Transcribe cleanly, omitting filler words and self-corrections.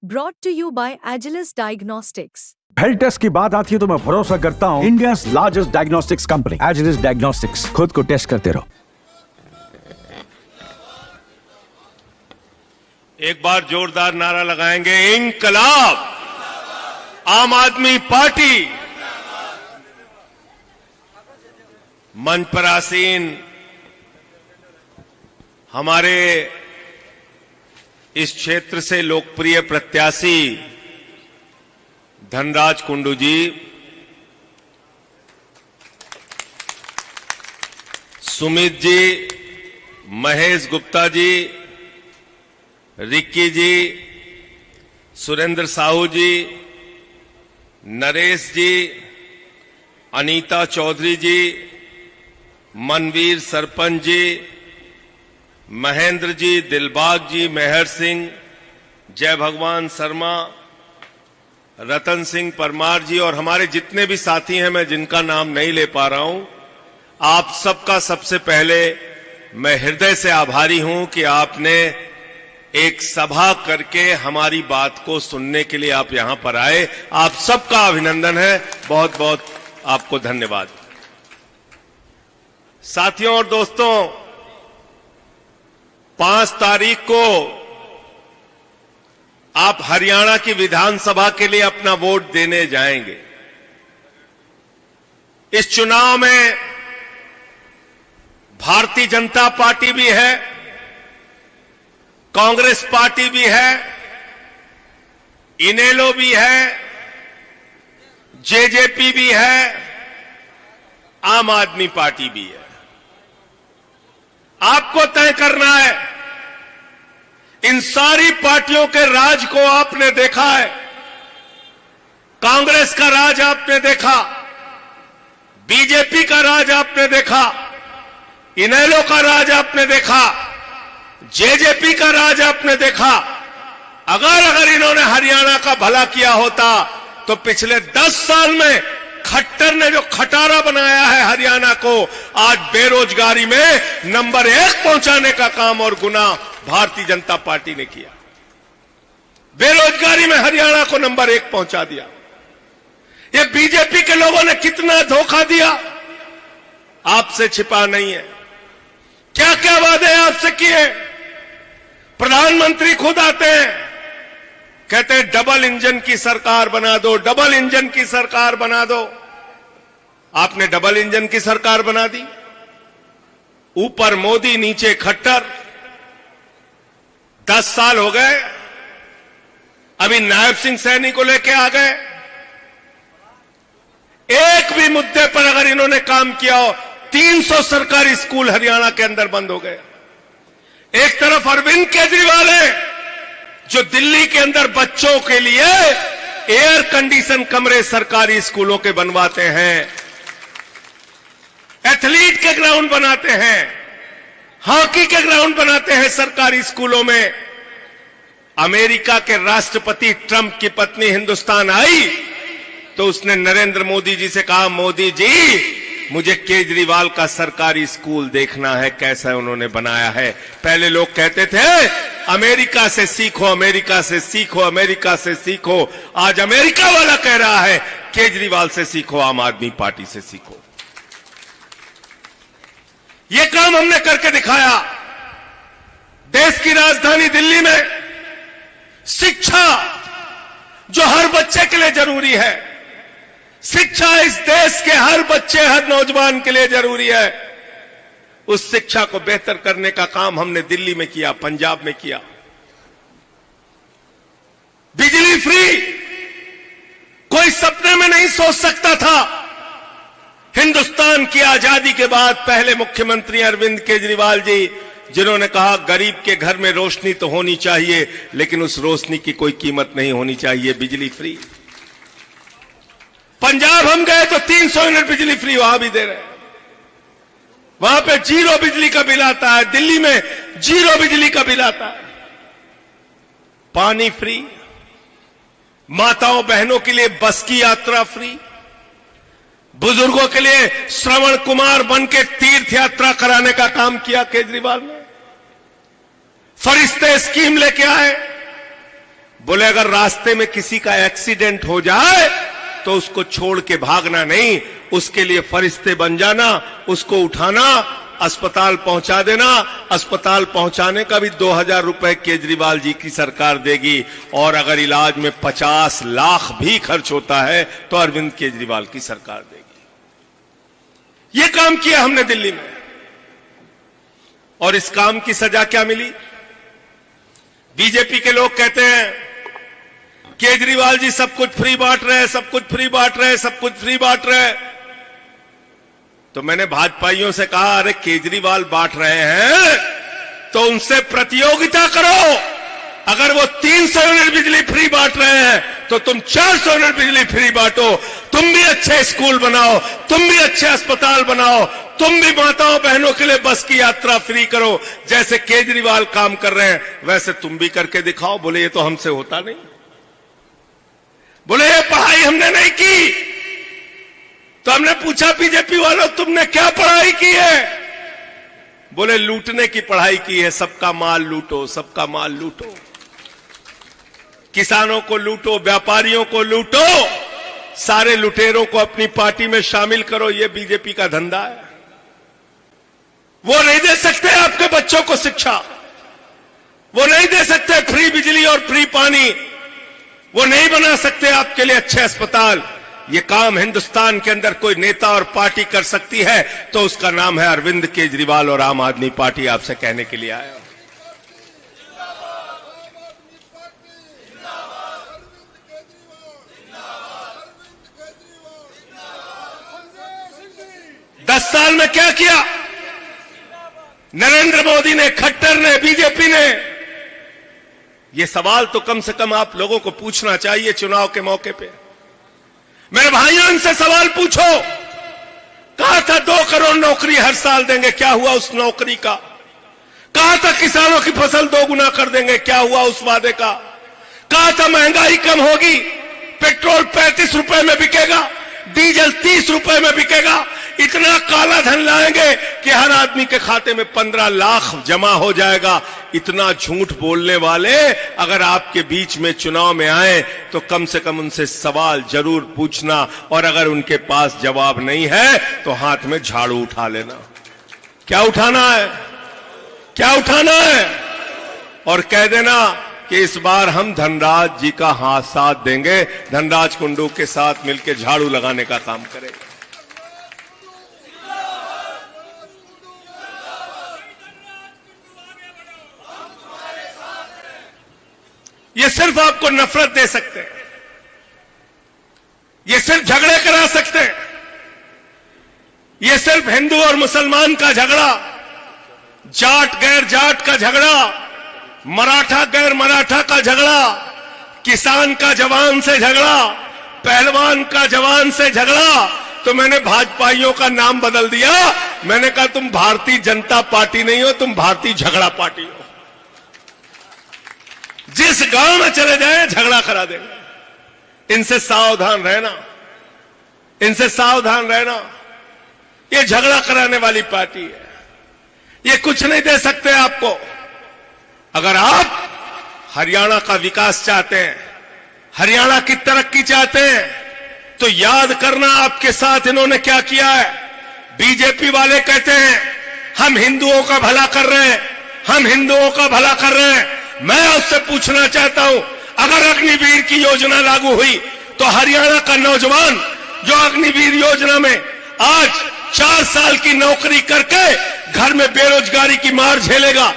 Brought to you by Agilus Diagnostics. Health test की बात आती है तो मैं भरोसा करता हूँ India's largest diagnostics company Agilus diagnostics. खुद को टेस्ट करते रहो। एक बार जोरदार नारा लगाएंगे, इंकलाब, आम आदमी पार्टी। मंच पर आसीन हमारे इस क्षेत्र से लोकप्रिय प्रत्याशी धनराज कुंडू जी, सुमित जी, महेश गुप्ता जी, रिक्की जी, सुरेंद्र साहू जी, नरेश जी, अनीता चौधरी जी, मनवीर सरपंच जी, महेंद्र जी, दिलबाग जी, मेहर सिंह, जय भगवान शर्मा, रतन सिंह परमार जी और हमारे जितने भी साथी हैं, मैं जिनका नाम नहीं ले पा रहा हूं, आप सबका सबसे पहले मैं हृदय से आभारी हूं कि आपने एक सभा करके हमारी बात को सुनने के लिए आप यहां पर आए। आप सबका अभिनंदन है, बहुत बहुत आपको धन्यवाद। साथियों और दोस्तों, 5 तारीख को आप हरियाणा की विधानसभा के लिए अपना वोट देने जाएंगे। इस चुनाव में भारतीय जनता पार्टी भी है, कांग्रेस पार्टी भी है, इनेलो भी है, जेजेपी भी है, आम आदमी पार्टी भी है। आपको तय करना है। इन सारी पार्टियों के राज को आपने देखा है। कांग्रेस का राज आपने देखा, बीजेपी का राज आपने देखा, इनेलो का राज आपने देखा, जेजेपी का राज आपने देखा। अगर इन्होंने हरियाणा का भला किया होता तो पिछले 10 साल में खट्टर ने जो खटारा बनाया है हरियाणा को, आज बेरोजगारी में नंबर 1 पहुंचाने का काम और गुना भारतीय जनता पार्टी ने किया। बेरोजगारी में हरियाणा को नंबर 1 पहुंचा दिया। ये बीजेपी के लोगों ने कितना धोखा दिया, आपसे छिपा नहीं है। क्या क्या वादे आपसे किए। प्रधानमंत्री खुद आते हैं, कहते हैं डबल इंजन की सरकार बना दो, डबल इंजन की सरकार बना दो। आपने डबल इंजन की सरकार बना दी। ऊपर मोदी, नीचे खट्टर। 10 साल हो गए, अभी नायब सिंह सैनी को लेके आ गए। एक भी मुद्दे पर अगर इन्होंने काम किया हो, 300 सरकारी स्कूल हरियाणा के अंदर बंद हो गए। एक तरफ अरविंद केजरीवाल है जो दिल्ली के अंदर बच्चों के लिए एयर कंडीशन कमरे सरकारी स्कूलों के बनवाते हैं, एथलीट के ग्राउंड बनाते हैं, हॉकी के ग्राउंड बनाते हैं सरकारी स्कूलों में। अमेरिका के राष्ट्रपति ट्रंप की पत्नी हिंदुस्तान आई तो उसने नरेंद्र मोदी जी से कहा, मोदी जी मुझे केजरीवाल का सरकारी स्कूल देखना है, कैसा उन्होंने बनाया है। पहले लोग कहते थे अमेरिका से सीखो, अमेरिका से सीखो, अमेरिका से सीखो। आज अमेरिका वाला कह रहा है केजरीवाल से सीखो, आम आदमी पार्टी से सीखो। ये काम हमने करके दिखाया। देश की राजधानी दिल्ली में शिक्षा जो हर बच्चे के लिए जरूरी है, शिक्षा इस देश के हर बच्चे, हर नौजवान के लिए जरूरी है। उस शिक्षा को बेहतर करने का काम हमने दिल्ली में किया, पंजाब में किया। बिजली फ्री कोई सपने में नहीं सोच सकता था। हिंदुस्तान की आजादी के बाद पहले मुख्यमंत्री अरविंद केजरीवाल जी, जिन्होंने कहा गरीब के घर में रोशनी तो होनी चाहिए, लेकिन उस रोशनी की कोई कीमत नहीं होनी चाहिए। बिजली फ्री। पंजाब हम गए तो 300 यूनिट बिजली फ्री वहां भी दे रहे हैं। वहां पे 0 बिजली का बिल आता है, दिल्ली में 0 बिजली का बिल आता है। पानी फ्री, माताओं बहनों के लिए बस की यात्रा फ्री, बुजुर्गों के लिए श्रवण कुमार बन के तीर्थ यात्रा कराने का काम किया केजरीवाल ने। फरिश्ते स्कीम लेके आए, बोले अगर रास्ते में किसी का एक्सीडेंट हो जाए तो उसको छोड़ के भागना नहीं, उसके लिए फरिश्ते बन जाना, उसको उठाना, अस्पताल पहुंचा देना। अस्पताल पहुंचाने का भी 2000 रुपए केजरीवाल जी की सरकार देगी, और अगर इलाज में 50 लाख भी खर्च होता है तो अरविंद केजरीवाल की सरकार देगी। यह काम किया हमने दिल्ली में, और इस काम की सजा क्या मिली? बीजेपी के लोग कहते हैं केजरीवाल जी सब कुछ फ्री बांट रहे हैं, सब कुछ फ्री बांट रहे हैं, सब कुछ फ्री बांट रहे हैं। तो मैंने भाजपाइयों से कहा, अरे केजरीवाल बांट रहे हैं तो उनसे प्रतियोगिता करो। अगर वो 300 यूनिट बिजली फ्री बांट रहे हैं तो तुम 400 यूनिट बिजली फ्री बांटो। तुम भी अच्छे स्कूल बनाओ, तुम भी अच्छे अस्पताल बनाओ, तुम भी माताओं बहनों के लिए बस की यात्रा फ्री करो। जैसे केजरीवाल काम कर रहे हैं वैसे तुम भी करके दिखाओ। बोले ये तो हमसे होता नहीं। बोले ये पढ़ाई हमने नहीं की। तो हमने पूछा बीजेपी वालों तुमने क्या पढ़ाई की है? बोले लूटने की पढ़ाई की है, सबका माल लूटो, सबका माल लूटो, किसानों को लूटो, व्यापारियों को लूटो, सारे लुटेरों को अपनी पार्टी में शामिल करो। यह बीजेपी का धंधा है। वो नहीं दे सकते आपके बच्चों को शिक्षा, वो नहीं दे सकते फ्री बिजली और फ्री पानी, वो नहीं बना सकते आपके लिए अच्छे अस्पताल। ये काम हिंदुस्तान के अंदर कोई नेता और पार्टी कर सकती है तो उसका नाम है अरविंद केजरीवाल और आम आदमी पार्टी। आपसे कहने के लिए आया हूं। 10 साल में क्या किया नरेंद्र मोदी ने, खट्टर ने, बीजेपी ने? ये सवाल तो कम से कम आप लोगों को पूछना चाहिए चुनाव के मौके पे। मेरे भाइयों इनसे सवाल पूछो। कहा था 2 करोड़ नौकरी हर साल देंगे, क्या हुआ उस नौकरी का? कहा था किसानों की फसल 2 गुना कर देंगे, क्या हुआ उस वादे का? कहा था महंगाई कम होगी, पेट्रोल 35 रुपए में बिकेगा, डीजल 30 रुपए में बिकेगा, इतना काला धन लाएंगे कि हर आदमी के खाते में 15 लाख जमा हो जाएगा। इतना झूठ बोलने वाले अगर आपके बीच में चुनाव में आए तो कम से कम उनसे सवाल जरूर पूछना, और अगर उनके पास जवाब नहीं है तो हाथ में झाड़ू उठा लेना। क्या उठाना है? क्या उठाना है? और कह देना कि इस बार हम धनराज जी का हाथ साथ देंगे, धनराज कुंडू के साथ मिलकर झाड़ू लगाने का काम करेंगे। ये सिर्फ आपको नफरत दे सकते हैं, ये सिर्फ झगड़े करा सकते हैं, ये सिर्फ हिंदू और मुसलमान का झगड़ा, जाट गैर जाट का झगड़ा, मराठा गैर मराठा का झगड़ा, किसान का जवान से झगड़ा, पहलवान का जवान से झगड़ा। तो मैंने भाजपाइयों का नाम बदल दिया। मैंने कहा तुम भारतीय जनता पार्टी नहीं हो, तुम भारतीय झगड़ा पार्टी हो। जिस गांव में चले जाए झगड़ा करा देंगे। इनसे सावधान रहना, इनसे सावधान रहना। ये झगड़ा कराने वाली पार्टी है, ये कुछ नहीं दे सकते आपको। अगर आप हरियाणा का विकास चाहते हैं, हरियाणा की तरक्की चाहते हैं, तो याद करना आपके साथ इन्होंने क्या किया है। बीजेपी वाले कहते हैं हम हिंदुओं का भला कर रहे हैं, हम हिंदुओं का भला कर रहे हैं। मैं उससे पूछना चाहता हूं, अगर अग्निवीर की योजना लागू हुई तो हरियाणा का नौजवान जो अग्निवीर योजना में आज 4 साल की नौकरी करके घर में बेरोजगारी की मार झेलेगा,